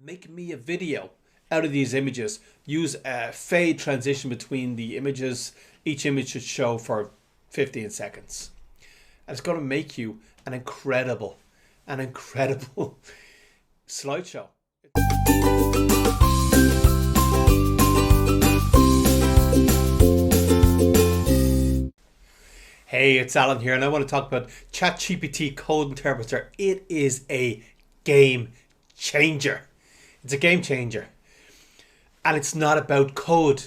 Make me a video out of these images. Use a fade transition between the images. Each image should show for 15 seconds. And it's going to make you an incredible slideshow. Hey, it's Alan here, and I want to talk about Chat GPT Code Interpreter. It is a game changer. It's a game changer. And it's not about code.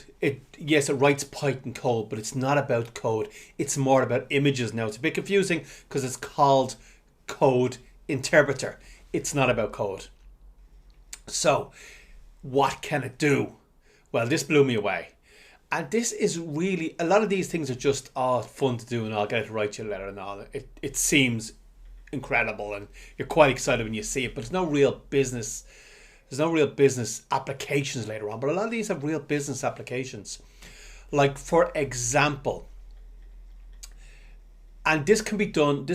Yes, it writes Python code, but it's not about code. It's more about images now. It's a bit confusing because it's called Code Interpreter. It's not about code. So, what can it do? Well, this blew me away. And this is really, a lot of these things are just fun to do, and I'll get it to write you a letter and all. It seems incredible and you're quite excited when you see it, but there's no real business applications later on. But a lot of these have real business applications. Like, for example, and this could be done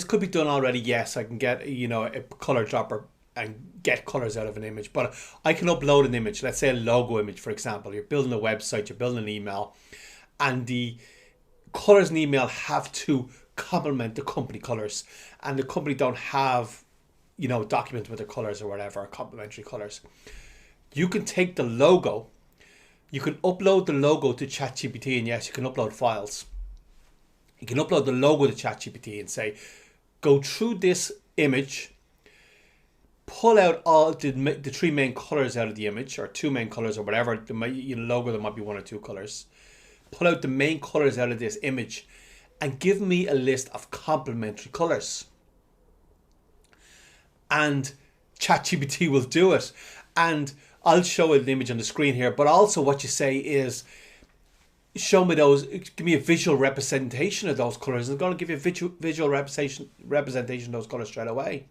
already. Yes, I can get, a color dropper and get colors out of an image, but I can upload an image, let's say a logo image, for example. You're building a website, you're building an email, and the colors in the email have to complement the company colors, and the company don't have, documents with their colors or whatever, complementary colors. You can take the logo, you can upload the logo to Chat GPT, and yes, you can upload files. You can upload the logo to Chat GPT and say, go through this image, pull out all the three main colors out of the image, or two main colors, or whatever. The logo, there might be one or two colors. Pull out the main colors out of this image and give me a list of complementary colors. And ChatGPT will do it. And I'll show an image on the screen here, but also what you say is, show me those, give me a visual representation of those colors. And it's going to give you a visual representation of those colors straight away.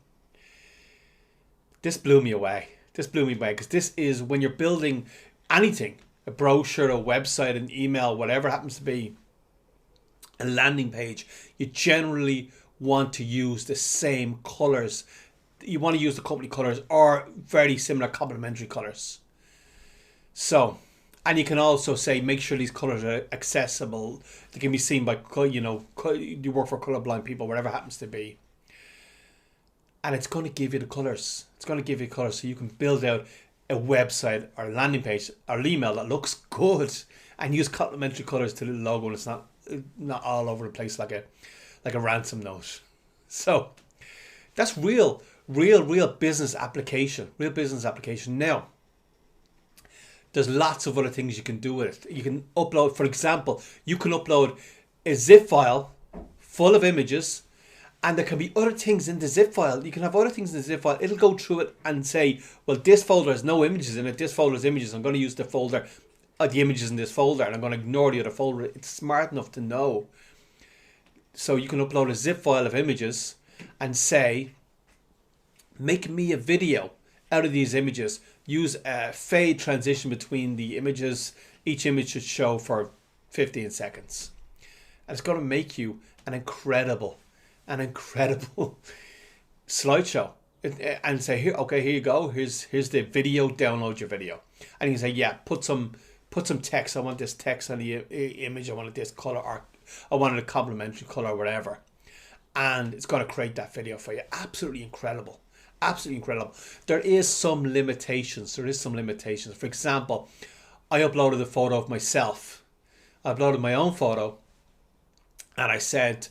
This blew me away. Because this is when you're building anything, a brochure, a website, an email, whatever it happens to be, a landing page, you generally want to use the same colors. You want to use the company colors or very similar complementary colors. So, and you can also say, make sure these colors are accessible. They can be seen by, you work for colorblind people, whatever it happens to be. And it's going to give you the colors. It's going to give you colors so you can build out a website or a landing page or an email that looks good, and use complementary colors to the logo, and it's not all over the place like a ransom note. So that's real business application. Real business application. Now, there's lots of other things you can do with it. You can upload, for example, you can upload a zip file full of images. And there can be other things in the zip file. You can have other things in the zip file. It'll go through it and say, well, this folder has no images in it. This folder has images. I'm going to use the folder, the images in this folder, and I'm going to ignore the other folder. It's smart enough to know. So you can upload a zip file of images and say, make me a video out of these images. Use a fade transition between the images. Each image should show for 15 seconds. And it's going to make you an incredible slideshow, and say, here you go, here's the video, download your video. And you can say, yeah, put some text. I want this text on the image, I wanted this color, or I wanted a complementary color, or whatever, and it's going to create that video for you. Absolutely incredible. There is some limitations. For example, I uploaded a photo of myself. I uploaded my own photo, and I said,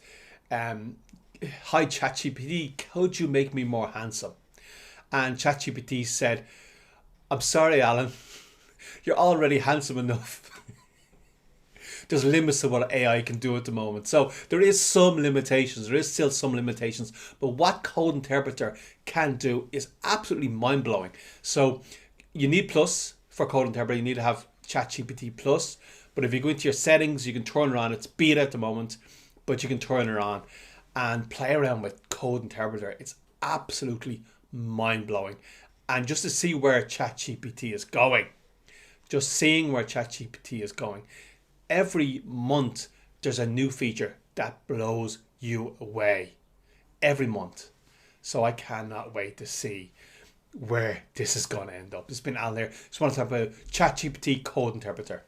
hi ChatGPT, could you make me more handsome? And ChatGPT said, I'm sorry, Alan, you're already handsome enough. There's limits to what AI can do at the moment. So there is some limitations. There is still some limitations. But what Code Interpreter can do is absolutely mind-blowing. So you need Plus for Code Interpreter. You need to have ChatGPT Plus. But if you go into your settings, you can turn it on. It's beta at the moment, but you can turn it on and play around with Code Interpreter. It's absolutely mind-blowing. And just to see where ChatGPT is going, every month there's a new feature that blows you away. Every month. So I cannot wait to see where this is going to end up. It's been Alan there. Just want to talk about Chat GPT Code Interpreter.